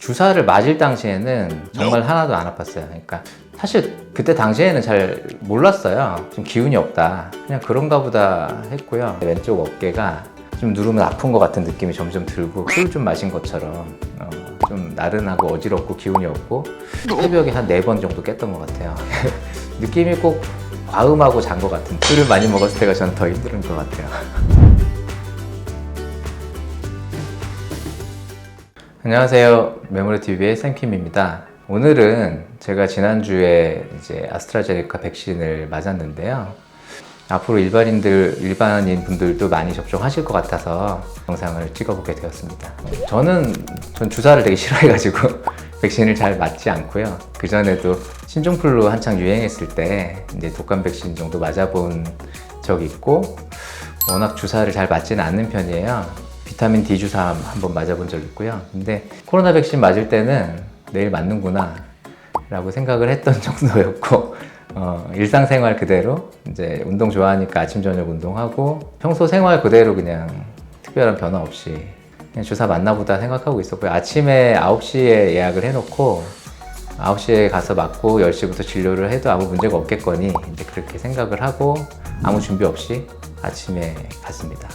주사를 맞을 당시에는 정말 하나도 안 아팠어요. 그러니까 사실 그때 당시에는 잘 몰랐어요. 좀 기운이 없다. 그냥 그런가 보다 했고요. 왼쪽 어깨가 좀 누르면 아픈 것 같은 느낌이 점점 들고 술 좀 마신 것처럼 좀 나른하고 어지럽고 기운이 없고 새벽에 한 4번 정도 깼던 것 같아요. 느낌이 꼭 과음하고 잔 것 같은, 술을 많이 먹었을 때가 전 더 힘든 것 같아요. 안녕하세요. 메모리TV의 생킴입니다. 오늘은 제가 지난주에 이제 아스트라제네카 백신을 맞았는데요. 앞으로 일반인 분들도 많이 접종하실 것 같아서 영상을 찍어보게 되었습니다. 전 주사를 되게 싫어해가지고 백신을 잘 맞지 않고요. 그전에도 신종플루 한창 유행했을 때 이제 독감 백신 정도 맞아본 적이 있고, 워낙 주사를 잘 맞지는 않는 편이에요. 비타민 D 주사 한번 맞아본 적 있고요. 근데 코로나 백신 맞을 때는 내일 맞는구나 라고 생각을 했던 정도였고, 일상생활 그대로 이제 운동 좋아하니까 아침 저녁 운동하고 평소 생활 그대로 그냥 특별한 변화 없이 그냥 주사 맞나 보다 생각하고 있었고요. 아침에 9시에 예약을 해놓고 9시에 가서 맞고 10시부터 진료를 해도 아무 문제가 없겠거니 이제 그렇게 생각을 하고 아무 준비 없이 아침에 갔습니다.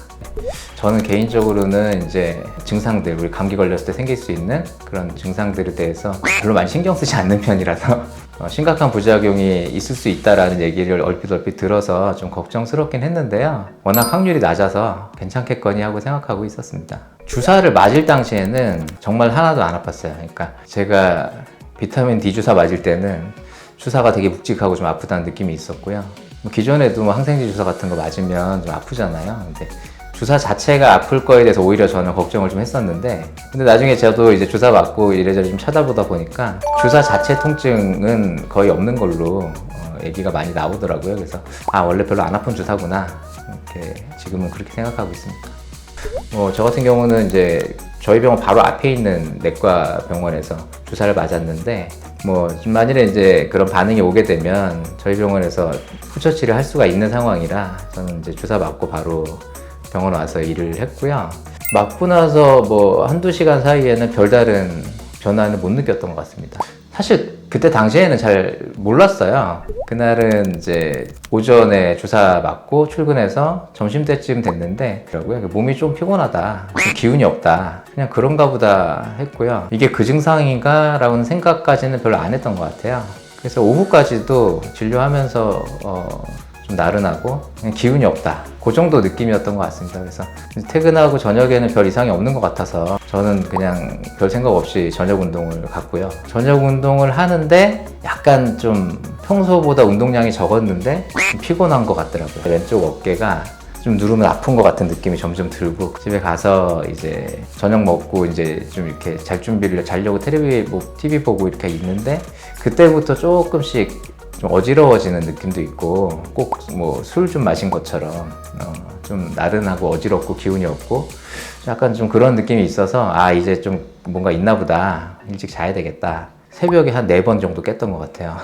저는 개인적으로는 이제 증상들, 우리 감기 걸렸을 때 생길 수 있는 그런 증상들에 대해서 별로 많이 신경 쓰지 않는 편이라서 심각한 부작용이 있을 수 있다라는 얘기를 얼핏 들어서 좀 걱정스럽긴 했는데요. 워낙 확률이 낮아서 괜찮겠거니 하고 생각하고 있었습니다. 주사를 맞을 당시에는 정말 하나도 안 아팠어요. 그러니까 제가 비타민 D 주사 맞을 때는 주사가 되게 묵직하고 좀 아프다는 느낌이 있었고요. 기존에도 항생제 주사 같은 거 맞으면 좀 아프잖아요. 근데 주사 자체가 아플 거에 대해서 오히려 저는 걱정을 좀 했었는데, 근데 나중에 저도 이제 주사 맞고 이래저래 좀 찾아보다 보니까 주사 자체 통증은 거의 없는 걸로 얘기가 많이 나오더라고요. 그래서 원래 별로 안 아픈 주사구나, 이렇게 지금은 그렇게 생각하고 있습니다. 저 같은 경우는 이제 저희 병원 바로 앞에 있는 내과 병원에서 주사를 맞았는데, 만일에 이제 그런 반응이 오게 되면 저희 병원에서 후처 치료할 수가 있는 상황이라 저는 이제 주사 맞고 바로 병원 와서 일을 했고요. 맞고 나서 한두 시간 사이에는 별다른 변화는 못 느꼈던 것 같습니다. 사실 그때 당시에는 잘 몰랐어요. 그날은 이제 오전에 주사 맞고 출근해서 점심때쯤 됐는데 몸이 좀 피곤하다, 좀 기운이 없다, 그냥 그런가 보다 했고요. 이게 그 증상인가 라는 생각까지는 별로 안 했던 것 같아요. 그래서 오후까지도 진료하면서 좀 나른하고 그냥 기운이 없다, 그 정도 느낌이었던 것 같습니다. 그래서 퇴근하고 저녁에는 별 이상이 없는 것 같아서 저는 그냥 별 생각 없이 저녁 운동을 갔고요. 저녁 운동을 하는데 약간 좀 평소보다 운동량이 적었는데 좀 피곤한 것 같더라고요. 왼쪽 어깨가 좀 누르면 아픈 것 같은 느낌이 점점 들고, 집에 가서 이제 저녁 먹고 이제 좀 이렇게 잘 준비를 자려고 TV 보고 이렇게 있는데, 그때부터 조금씩 좀 어지러워지는 느낌도 있고, 꼭 술 좀 마신 것처럼 좀 나른하고 어지럽고 기운이 없고 약간 좀 그런 느낌이 있어서 이제 좀 뭔가 있나 보다, 일찍 자야 되겠다. 새벽에 한 4번 정도 깼던 것 같아요.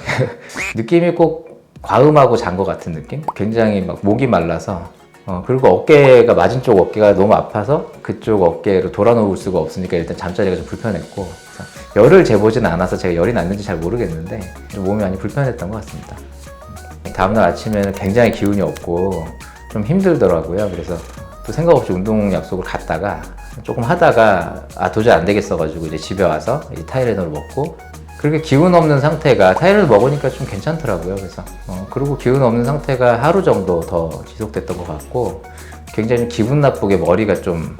느낌이 꼭 과음하고 잔 것 같은 느낌? 굉장히 목이 말라서 그리고 맞은 쪽 어깨가 너무 아파서 그쪽 어깨로 돌아 누울 수가 없으니까 일단 잠자리가 좀 불편했고, 열을 재보지는 않아서 제가 열이 났는지 잘 모르겠는데 좀 몸이 많이 불편했던 것 같습니다. 다음날 아침에는 굉장히 기운이 없고 좀 힘들더라고요. 그래서 또 생각 없이 운동 약속을 갔다가 조금 하다가 도저히 안 되겠어가지고 이제 집에 와서 이 타이레놀 먹고, 그렇게 기운 없는 상태가 타이레놀 먹으니까 좀 괜찮더라고요. 그래서 그리고 기운 없는 상태가 하루 정도 더 지속됐던 것 같고, 굉장히 기분 나쁘게 머리가 좀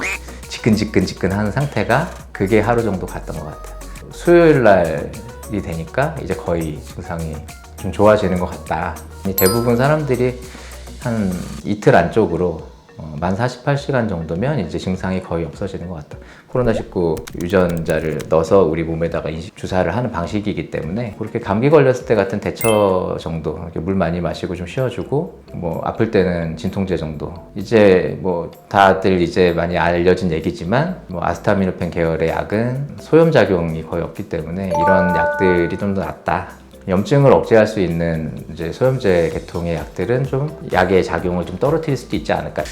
지끈지끈하는 상태가 그게 하루 정도 갔던 것 같아요. 수요일 날이 되니까 이제 거의 증상이 좀 좋아지는 것 같다. 대부분 사람들이 한 이틀 안쪽으로 만 48시간 정도면 이제 증상이 거의 없어지는 것 같다. 코로나19 유전자를 넣어서 우리 몸에다가 주사를 하는 방식이기 때문에 그렇게 감기 걸렸을 때 같은 대처 정도, 이렇게 물 많이 마시고 좀 쉬어주고, 아플 때는 진통제 정도. 이제 다들 이제 많이 알려진 얘기지만 아스타미노펜 계열의 약은 소염작용이 거의 없기 때문에 이런 약들이 좀 더 낫다. 염증을 억제할 수 있는 이제 소염제 계통의 약들은 좀 약의 작용을 좀 떨어뜨릴 수도 있지 않을까.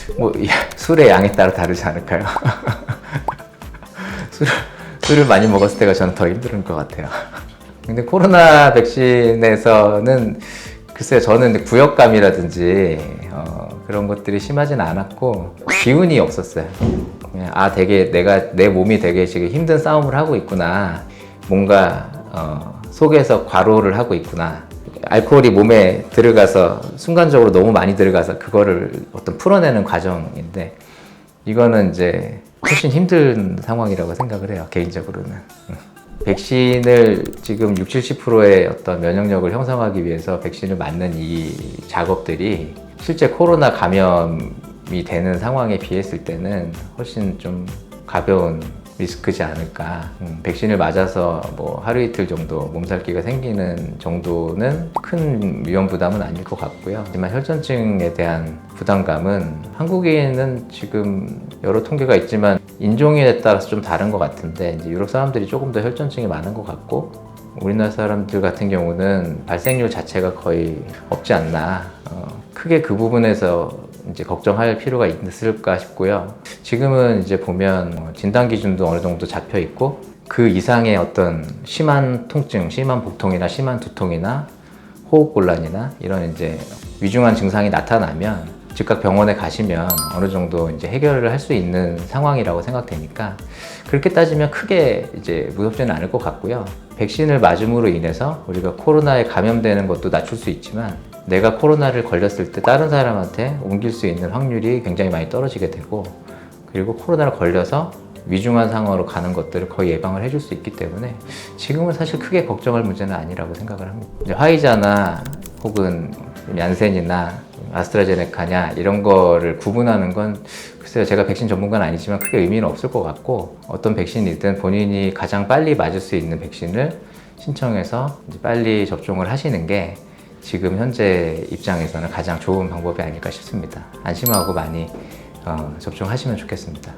술의 양에 따라 다르지 않을까요? 술을 많이 먹었을 때가 저는 더 힘든 것 같아요. 근데 코로나 백신에서는 글쎄요, 저는 구역감이라든지 그런 것들이 심하진 않았고 기운이 없었어요. 그냥 되게 내 몸이 되게 지금 힘든 싸움을 하고 있구나. 뭔가 속에서 과로를 하고 있구나. 알코올이 몸에 들어가서 순간적으로 너무 많이 들어가서 그거를 어떤 풀어내는 과정인데 이거는 이제 훨씬 힘든 상황이라고 생각을 해요, 개인적으로는. 백신을 지금 60, 70%의 어떤 면역력을 형성하기 위해서 백신을 맞는 이 작업들이 실제 코로나 감염이 되는 상황에 비했을 때는 훨씬 좀 가벼운 리스크지 않을까. 백신을 맞아서 뭐 하루 이틀 정도 몸살기가 생기는 정도는 큰 위험 부담은 아닐 것 같고요. 하지만 혈전증에 대한 부담감은 한국인은 지금 여러 통계가 있지만 인종에 따라서 좀 다른 것 같은데 이제 유럽 사람들이 조금 더 혈전증이 많은 것 같고 우리나라 사람들 같은 경우는 발생률 자체가 거의 없지 않나. 크게 그 부분에서 이제 걱정할 필요가 있을까 싶고요. 지금은 이제 보면 진단 기준도 어느 정도 잡혀 있고 그 이상의 어떤 심한 통증, 심한 복통이나 심한 두통이나 호흡곤란이나 이런 이제 위중한 증상이 나타나면 즉각 병원에 가시면 어느 정도 이제 해결을 할 수 있는 상황이라고 생각되니까 그렇게 따지면 크게 이제 무섭지는 않을 것 같고요. 백신을 맞음으로 인해서 우리가 코로나에 감염되는 것도 낮출 수 있지만 내가 코로나를 걸렸을 때 다른 사람한테 옮길 수 있는 확률이 굉장히 많이 떨어지게 되고 그리고 코로나를 걸려서 위중한 상황으로 가는 것들을 거의 예방을 해줄 수 있기 때문에 지금은 사실 크게 걱정할 문제는 아니라고 생각을 합니다. 이제 화이자나 혹은 얀센이나 아스트라제네카냐 이런 거를 구분하는 건 글쎄요, 제가 백신 전문가는 아니지만 크게 의미는 없을 것 같고 어떤 백신이든 본인이 가장 빨리 맞을 수 있는 백신을 신청해서 이제 빨리 접종을 하시는 게 지금 현재 입장에서는 가장 좋은 방법이 아닐까 싶습니다. 안심하고 많이 접종하시면 좋겠습니다.